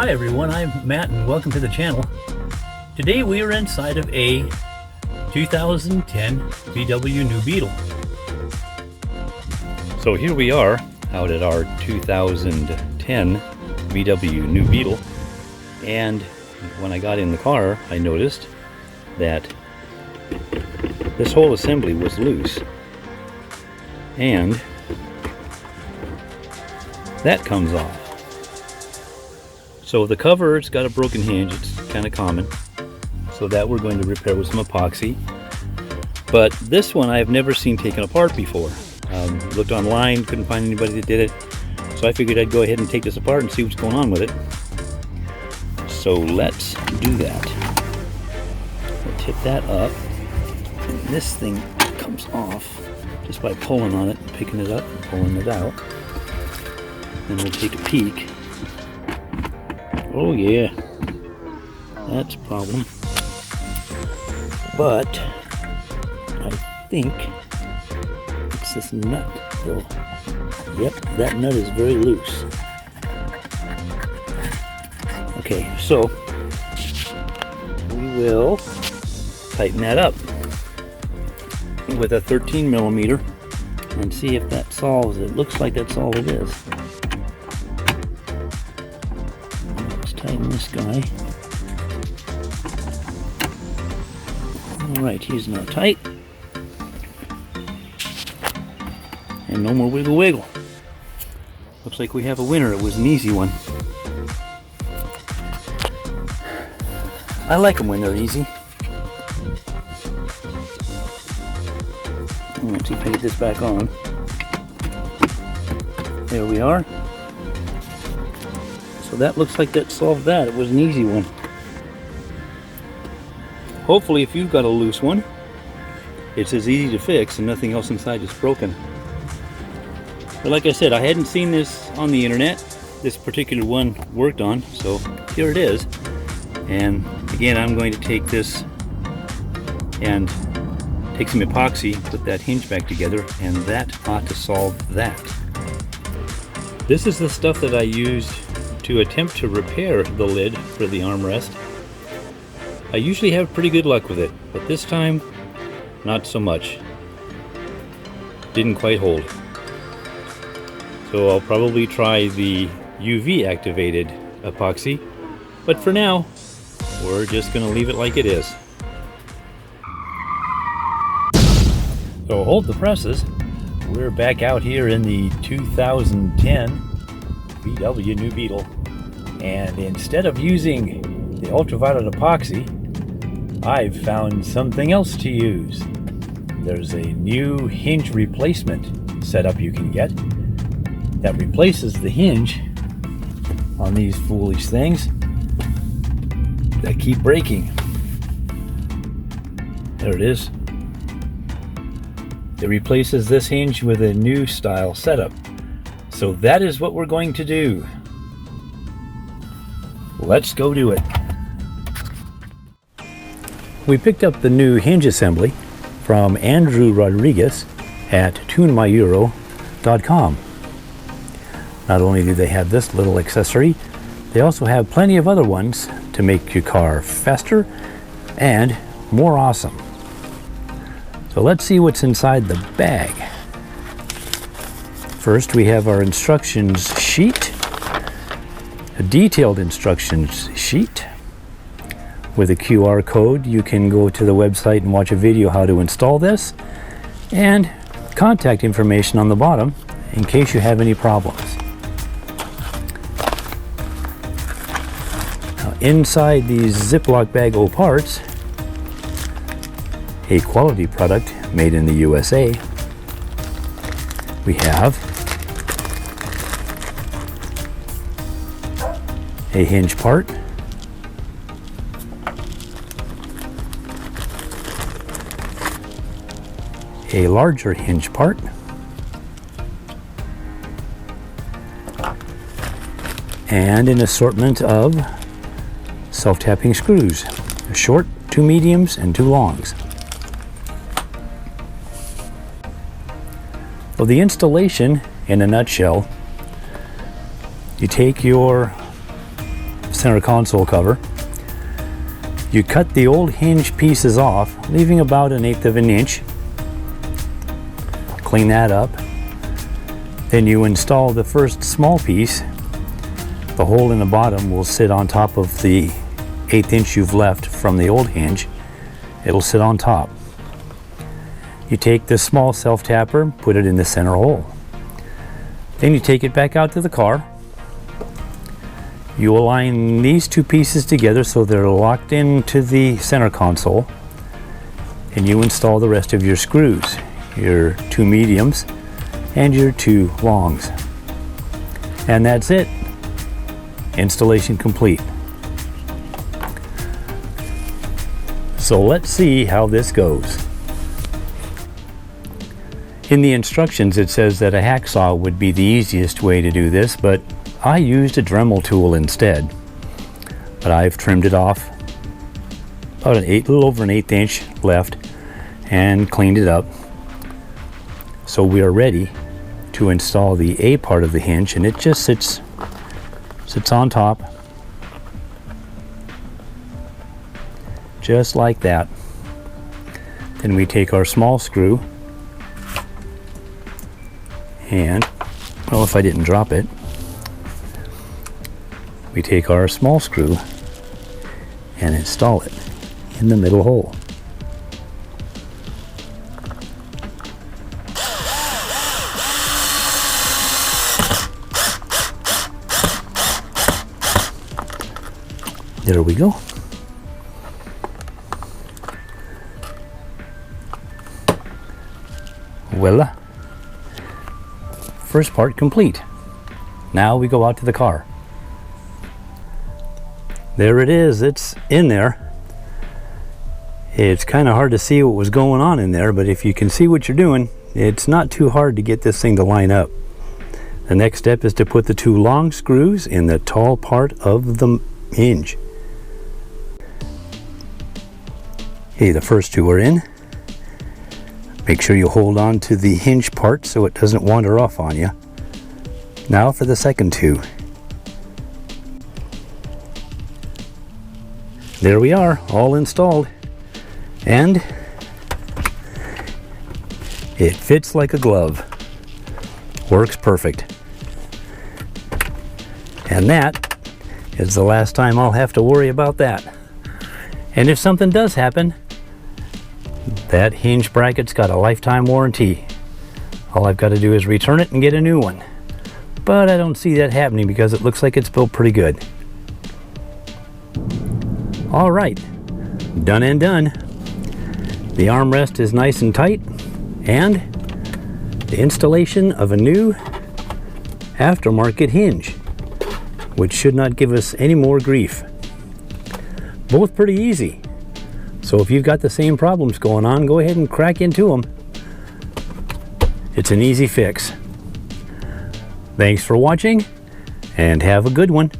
Hi everyone, I'm Matt and welcome to the channel. Today we are inside of a 2010 VW New Beetle. So here we are out at our 2010 VW New Beetle, and when I got in the car I noticed that this whole assembly was loose, and that comes off. So the cover's got a broken hinge, it's kind of common, so that we're going to repair with some epoxy. But this one I've never seen taken apart before. Looked online, couldn't find anybody that did it, so I figured I'd go ahead and take this apart and see what's going on with it. So let's do that. We'll tip that up, and this thing comes off just by pulling on it and picking it up and pulling it out. Then we'll take a peek. Oh yeah, that's a problem. But I think it's this nut though. Yep, that nut is very loose. Okay, so we will tighten that up with a 13 millimeter and see if that solves it. Looks like that's all it is. Tighten this guy. Alright, he's now tight. And no more wiggle wiggle. Looks like we have a winner. It was an easy one. I like them when they're easy. Let's see if I get this back on. There we are. So that looks like that solved that. It was an easy one. Hopefully if you've got a loose one, it's as easy to fix and nothing else inside is broken. But like I said, I hadn't seen this on the internet. This particular one worked on, so here it is. And again, I'm going to take this and take some epoxy, put that hinge back together, and that ought to solve that. This is the stuff that I used to attempt to repair the lid for the armrest. I usually have pretty good luck with it, but this time not so much. Didn't quite hold. So I'll probably try the UV activated epoxy, but for now we're just going to leave it like it is. So hold the presses. We're back out here in the 2010 VW New Beetle, and instead of using the ultraviolet epoxy, I've found something else to use. There's a new hinge replacement setup you can get that replaces the hinge on these foolish things that keep breaking. There it is. It replaces this hinge with a new style setup. So that is what we're going to do. Let's go do it. We picked up the new hinge assembly from Andrew Rodriguez at tunemyeuro.com. Not only do they have this little accessory, they also have plenty of other ones to make your car faster and more awesome. So let's see what's inside the bag. First, we have our instructions sheet, a detailed instructions sheet with a QR code. You can go to the website and watch a video how to install this, and contact information on the bottom in case you have any problems. Now, inside these Ziploc bag O parts, a quality product made in the USA, we have a hinge part, a larger hinge part, and an assortment of self-tapping screws, a short, 2 mediums, and 2 longs. So the installation in a nutshell, you take your center console cover. You cut the old hinge pieces off, leaving about 1/8 of an inch. Clean that up. Then you install the first small piece. The hole in the bottom will sit on top of the 1/8 inch you've left from the old hinge. It'll sit on top. You take this small self-tapper, put it in the center hole. Then you take it back out to the car. You align these two pieces together so they're locked into the center console, and you install the rest of your screws, your 2 mediums and your 2 longs. And that's it. Installation complete. So let's see how this goes. In the instructions it says that a hacksaw would be the easiest way to do this, but I used a Dremel tool instead. But I've trimmed it off, about a little over 1/8 inch left, and cleaned it up. So we are ready to install the A part of the hinge, and it just sits on top, just like that. Then we take our small screw, and, well, if I didn't drop it, we take our small screw and install it in the middle hole. There we go. Voila. First part complete. Now we go out to the car. There it is, it's in there. It's kind of hard to see what was going on in there, but if you can see what you're doing, it's not too hard to get this thing to line up. The next step is to put the 2 long screws in the tall part of the hinge. Okay, the first 2 are in. Make sure you hold on to the hinge part so it doesn't wander off on you. Now for the second 2. There we are, all installed, and it fits like a glove. Works perfect. And that is the last time I'll have to worry about that. And if something does happen, that hinge bracket's got a lifetime warranty. All I've got to do is return it and get a new one. But I don't see that happening because it looks like it's built pretty good. All right, done and done. The armrest is nice and tight, and the installation of a new aftermarket hinge, which should not give us any more grief. Both pretty easy. So if you've got the same problems going on, go ahead and crack into them. It's an easy fix. Thanks for watching, and have a good one.